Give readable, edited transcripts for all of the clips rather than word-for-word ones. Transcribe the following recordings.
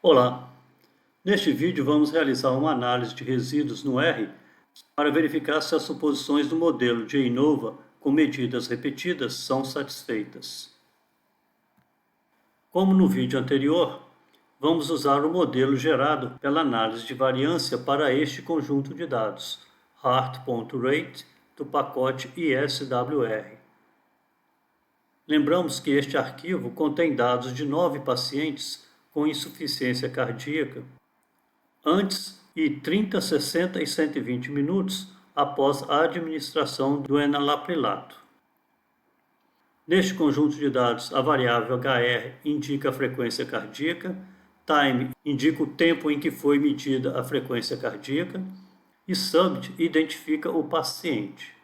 Olá! Neste vídeo vamos realizar uma análise de resíduos no R para verificar se as suposições do modelo de ANOVA com medidas repetidas são satisfeitas. Como no vídeo anterior, vamos usar o modelo gerado pela análise de variância para este conjunto de dados, hart.rate, do pacote ISWR. Lembramos que este arquivo contém dados de 9 pacientes com insuficiência cardíaca antes e 30, 60 e 120 minutos após a administração do enalaprilato. Neste conjunto de dados, a variável HR indica a frequência cardíaca, time indica o tempo em que foi medida a frequência cardíaca e subject identifica o paciente.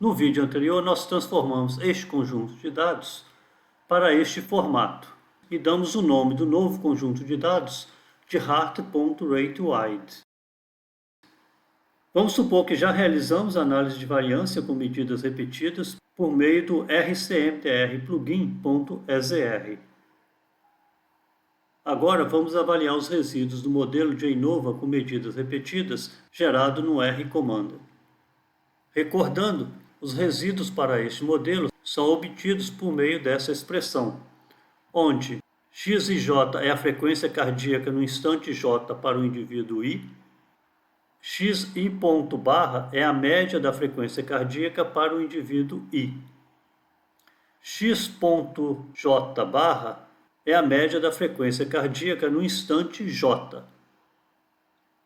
No vídeo anterior, nós transformamos este conjunto de dados para este formato e damos o nome do novo conjunto de dados de hart.ratewide. Vamos supor que já realizamos a análise de variância com medidas repetidas por meio do rcmtr plugin.exr. Agora vamos avaliar os resíduos do modelo de ANOVA com medidas repetidas gerado no R-Commander. Recordando, os resíduos para este modelo são obtidos por meio dessa expressão, onde x e j é a frequência cardíaca no instante j para o indivíduo I, x e ponto barra é a média da frequência cardíaca para o indivíduo I, x ponto j barra é a média da frequência cardíaca no instante j,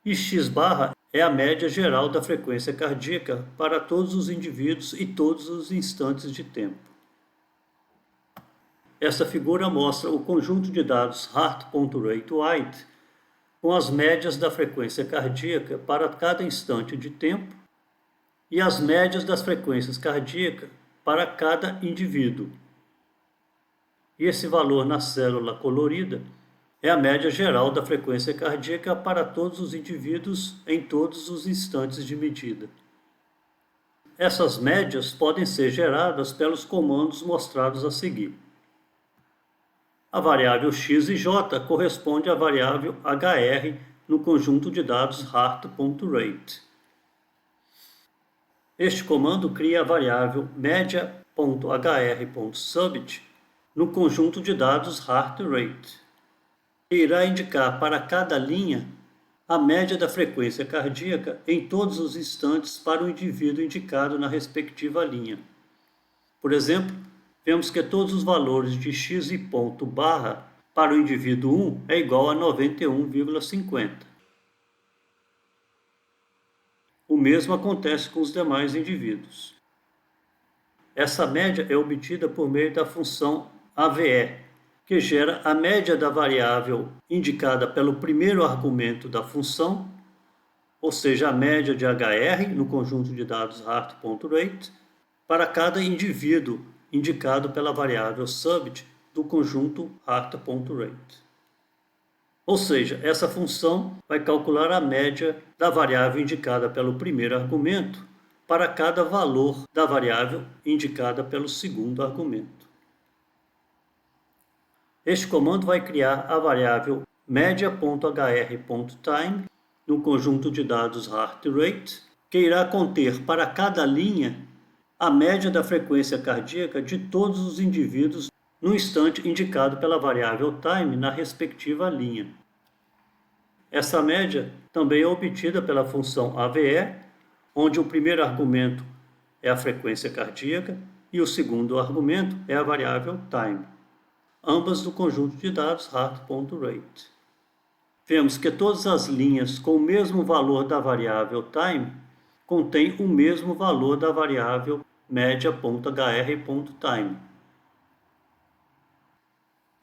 e x barra é a média geral da frequência cardíaca para todos os indivíduos e todos os instantes de tempo. Essa figura mostra o conjunto de dados hart.ratewide com as médias da frequência cardíaca para cada instante de tempo e as médias das frequências cardíacas para cada indivíduo. E esse valor na célula colorida é a média geral da frequência cardíaca para todos os indivíduos em todos os instantes de medida. Essas médias podem ser geradas pelos comandos mostrados a seguir. A variável x e j corresponde à variável hr no conjunto de dados hart.rate. Este comando cria a variável média.hr.subject no conjunto de dados hart.rate. E irá indicar para cada linha a média da frequência cardíaca em todos os instantes para o indivíduo indicado na respectiva linha. Por exemplo, vemos que todos os valores de x e ponto barra para o indivíduo 1 é igual a 91,50. O mesmo acontece com os demais indivíduos. Essa média é obtida por meio da função AVE, que gera a média da variável indicada pelo primeiro argumento da função, ou seja, a média de HR no conjunto de dados hart.rate, para cada indivíduo indicado pela variável subject do conjunto hart.rate. Ou seja, essa função vai calcular a média da variável indicada pelo primeiro argumento para cada valor da variável indicada pelo segundo argumento. Este comando vai criar a variável média.hr.time no conjunto de dados hart.rate, que irá conter para cada linha a média da frequência cardíaca de todos os indivíduos no instante indicado pela variável time na respectiva linha. Essa média também é obtida pela função AVE, onde o primeiro argumento é a frequência cardíaca e o segundo argumento é a variável time, ambas do conjunto de dados hart.rate. Vemos que todas as linhas com o mesmo valor da variável time contêm o mesmo valor da variável média.hr.time.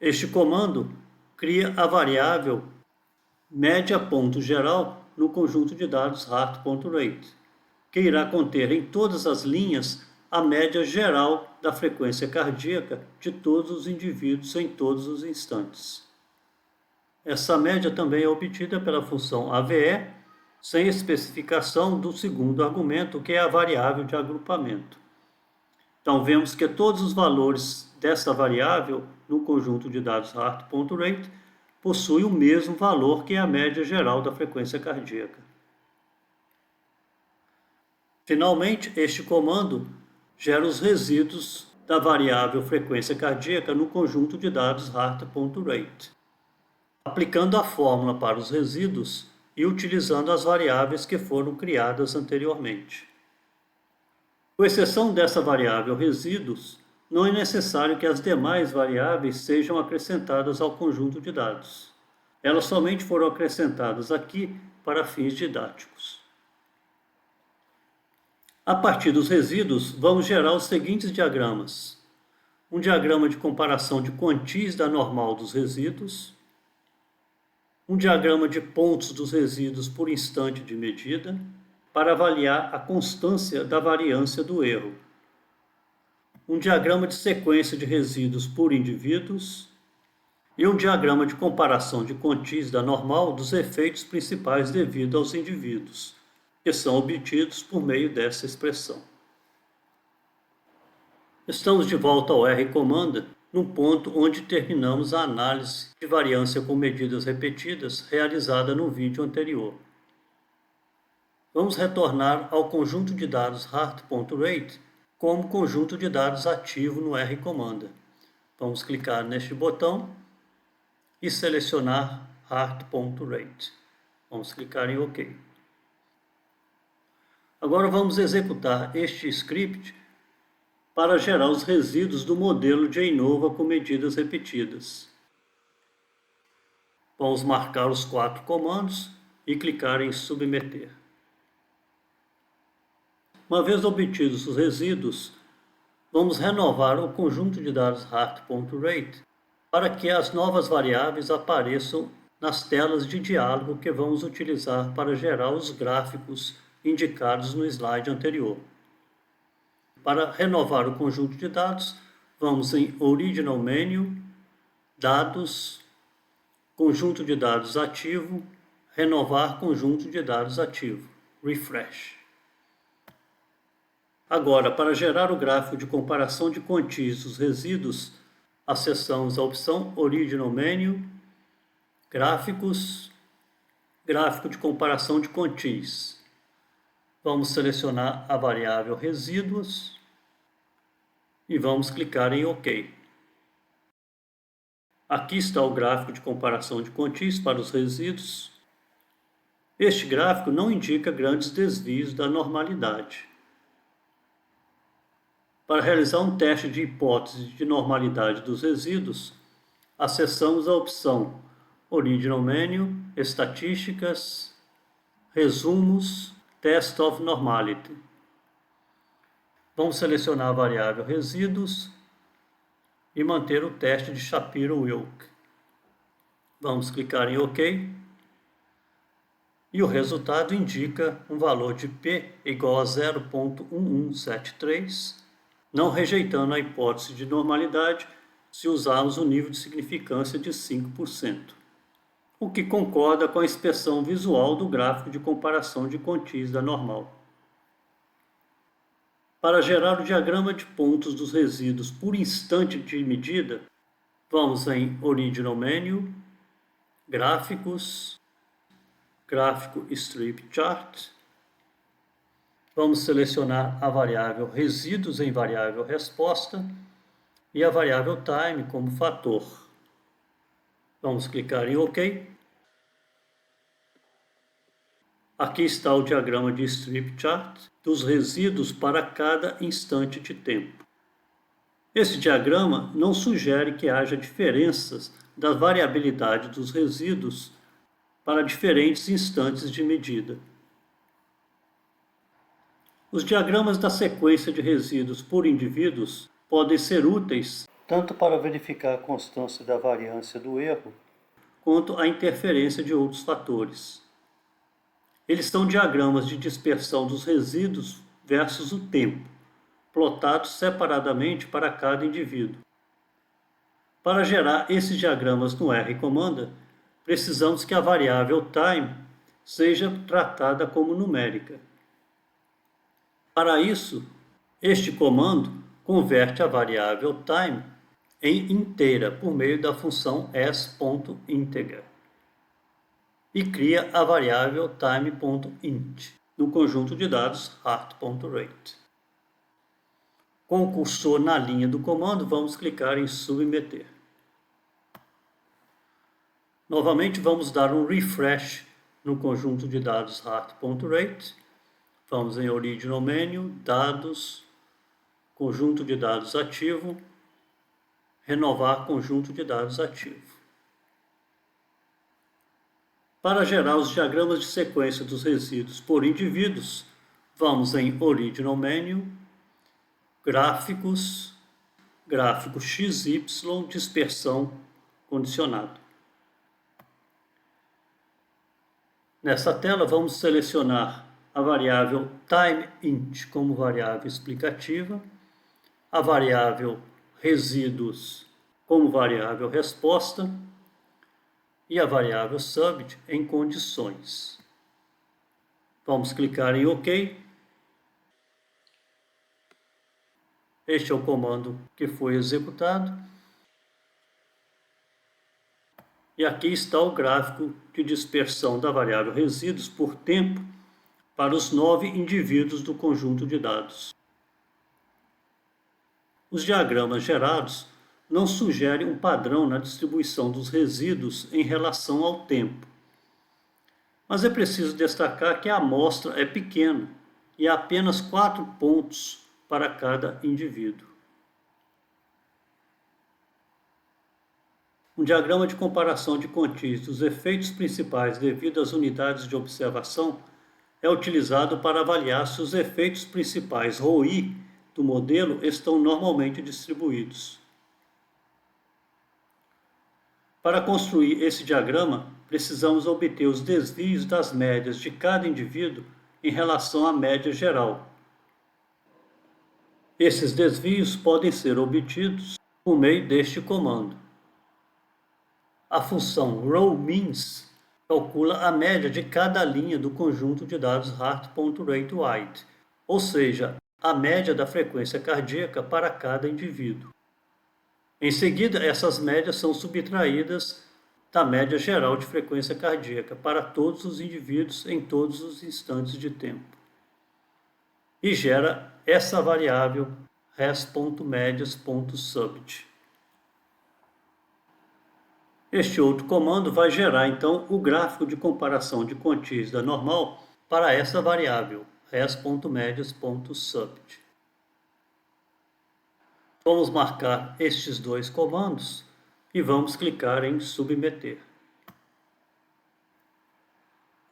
Este comando cria a variável média.geral no conjunto de dados hart.rate, que irá conter em todas as linhas a média geral da frequência cardíaca de todos os indivíduos em todos os instantes. Essa média também é obtida pela função AVE, sem especificação do segundo argumento, que é a variável de agrupamento. Então, vemos que todos os valores dessa variável no conjunto de dados hart.rate possui o mesmo valor que a média geral da frequência cardíaca. Finalmente, este comando gera os resíduos da variável frequência cardíaca no conjunto de dados heart.rate, aplicando a fórmula para os resíduos e utilizando as variáveis que foram criadas anteriormente. Com exceção dessa variável resíduos, não é necessário que as demais variáveis sejam acrescentadas ao conjunto de dados. Elas somente foram acrescentadas aqui para fins didáticos. A partir dos resíduos, vamos gerar os seguintes diagramas. Um diagrama de comparação de quantis da normal dos resíduos, um diagrama de pontos dos resíduos por instante de medida, para avaliar a constância da variância do erro, um diagrama de sequência de resíduos por indivíduos e um diagrama de comparação de quantis da normal dos efeitos principais devido aos indivíduos, que são obtidos por meio dessa expressão. Estamos de volta ao R-Comanda, num ponto onde terminamos a análise de variância com medidas repetidas realizada no vídeo anterior. Vamos retornar ao conjunto de dados heart.rate como conjunto de dados ativo no R-Comanda. Vamos clicar neste botão e selecionar heart.rate. Vamos clicar em OK. Agora vamos executar este script para gerar os resíduos do modelo de JNOVA com medidas repetidas. Vamos marcar os 4 comandos e clicar em submeter. Uma vez obtidos os resíduos, vamos renovar o conjunto de dados heart.rate para que as novas variáveis apareçam nas telas de diálogo que vamos utilizar para gerar os gráficos indicados no slide anterior. Para renovar o conjunto de dados, vamos em Original Menu, Dados, Conjunto de dados ativo, Renovar conjunto de dados ativo, Refresh. Agora, para gerar o gráfico de comparação de quantis dos resíduos, acessamos a opção Original Menu, Gráficos, Gráfico de comparação de quantis. Vamos selecionar a variável resíduos e vamos clicar em OK. Aqui está o gráfico de comparação de quantis para os resíduos. Este gráfico não indica grandes desvios da normalidade. Para realizar um teste de hipótese de normalidade dos resíduos, acessamos a opção Original Menu, Estatísticas, Resumos, Test of Normality. Vamos selecionar a variável resíduos e manter o teste de Shapiro-Wilk. Vamos clicar em OK. E o resultado indica um valor de P igual a 0,1173, não rejeitando a hipótese de normalidade se usarmos o nível de significância de 5%. O que concorda com a inspeção visual do gráfico de comparação de quantis da normal. Para gerar o diagrama de pontos dos resíduos por instante de medida, vamos em Original Menu, Gráficos, Gráfico Strip Chart. Vamos selecionar a variável resíduos em variável resposta e a variável time como fator. Vamos clicar em OK. Aqui está o diagrama de Strip Chart dos resíduos para cada instante de tempo. Esse diagrama não sugere que haja diferenças da variabilidade dos resíduos para diferentes instantes de medida. Os diagramas da sequência de resíduos por indivíduos podem ser úteis tanto para verificar a constância da variância do erro, quanto a interferência de outros fatores. Eles são diagramas de dispersão dos resíduos versus o tempo, plotados separadamente para cada indivíduo. Para gerar esses diagramas no R-Comanda, precisamos que a variável time seja tratada como numérica. Para isso, este comando converte a variável time em inteira por meio da função s.integer e cria a variável time.int no conjunto de dados heart.rate. Com o cursor na linha do comando, vamos clicar em submeter. Novamente, vamos dar um refresh no conjunto de dados heart.rate. Vamos em Original Menu, Dados, Conjunto de dados ativo, Renovar conjunto de dados ativo. Para gerar os diagramas de sequência dos resíduos por indivíduos, vamos em Original Menu, Gráficos, Gráfico XY, Dispersão condicionado. Nessa tela, vamos selecionar a variável timeInt como variável explicativa, a variável resíduos como variável resposta e a variável subject em condições. Vamos clicar em OK. Este é o comando que foi executado. E aqui está o gráfico de dispersão da variável resíduos por tempo para os 9 indivíduos do conjunto de dados. Os diagramas gerados não sugerem um padrão na distribuição dos resíduos em relação ao tempo. Mas é preciso destacar que a amostra é pequena e há apenas 4 pontos para cada indivíduo. Um diagrama de comparação de quantias dos efeitos principais devido às unidades de observação é utilizado para avaliar se os efeitos principais ρI do modelo estão normalmente distribuídos. Para construir esse diagrama, precisamos obter os desvios das médias de cada indivíduo em relação à média geral. Esses desvios podem ser obtidos por meio deste comando. A função rowMeans calcula a média de cada linha do conjunto de dados heart.ratewide, ou seja, a média da frequência cardíaca para cada indivíduo. Em seguida, essas médias são subtraídas da média geral de frequência cardíaca para todos os indivíduos em todos os instantes de tempo. E gera essa variável res.medias.subject. Este outro comando vai gerar, então, o gráfico de comparação de quantias da normal para essa variável, res.medias.subject. Vamos marcar estes dois comandos e vamos clicar em submeter.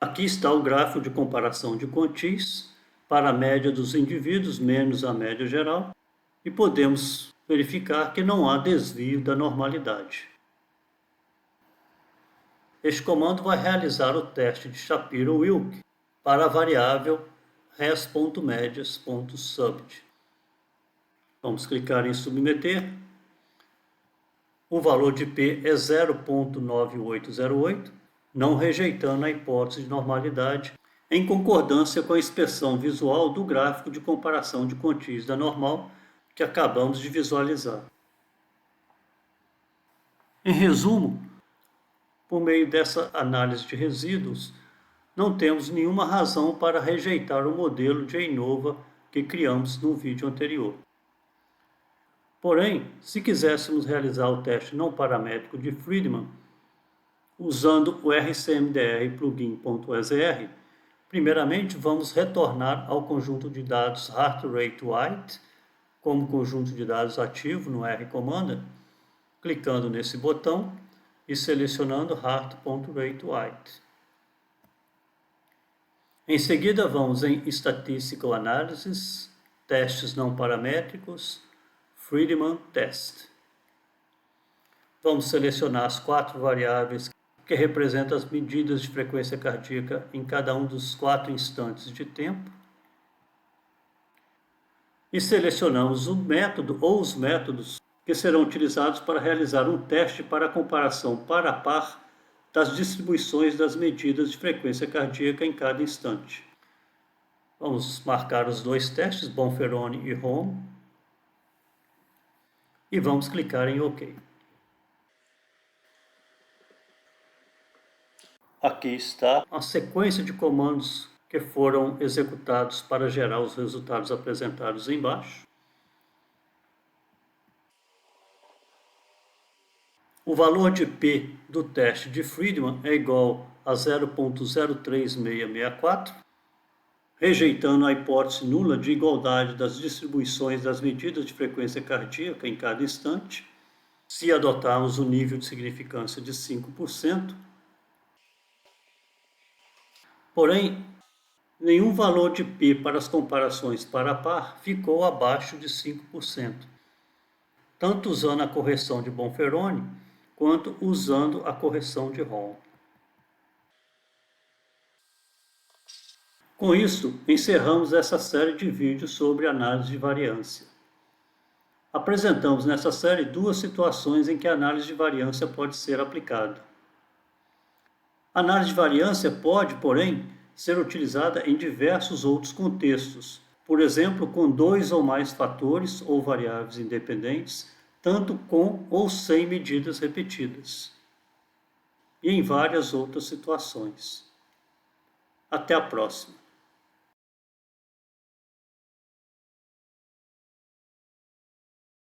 Aqui está o gráfico de comparação de quantias para a média dos indivíduos menos a média geral e podemos verificar que não há desvio da normalidade. Este comando vai realizar o teste de Shapiro-Wilk para a variável res.medias.subject. Vamos clicar em submeter. O valor de P é 0.9808, não rejeitando a hipótese de normalidade, em concordância com a inspeção visual do gráfico de comparação de quantias da normal que acabamos de visualizar. Em resumo, por meio dessa análise de resíduos, não temos nenhuma razão para rejeitar o modelo de ANOVA que criamos no vídeo anterior. Porém, se quiséssemos realizar o teste não paramétrico de Friedman, usando o RCMDR plugin.exr, primeiramente vamos retornar ao conjunto de dados heart.rate.wide como conjunto de dados ativo no rcomanda, clicando nesse botão e selecionando heart.rate.wide. Em seguida, vamos em Statistical Analysis, Testes não paramétricos, Friedman Test. Vamos selecionar as 4 variáveis que representam as medidas de frequência cardíaca em cada um dos 4 instantes de tempo. E selecionamos o método ou os métodos que serão utilizados para realizar um teste para a comparação par a par das distribuições das medidas de frequência cardíaca em cada instante. Vamos marcar os 2 testes, Bonferroni e Home. e vamos clicar em OK. Aqui está a sequência de comandos que foram executados para gerar os resultados apresentados embaixo. O valor de P do teste de Friedman é igual a 0,03664, rejeitando a hipótese nula de igualdade das distribuições das medidas de frequência cardíaca em cada instante, se adotarmos o nível de significância de 5%. Porém, nenhum valor de P para as comparações par a par ficou abaixo de 5%, tanto usando a correção de Bonferroni quanto usando a correção de Hall. Com isso, encerramos essa série de vídeos sobre análise de variância. Apresentamos nessa série duas situações em que a análise de variância pode ser aplicada. A análise de variância pode, porém, ser utilizada em diversos outros contextos, por exemplo, com dois ou mais fatores ou variáveis independentes, tanto com ou sem medidas repetidas, e em várias outras situações. Até a próxima!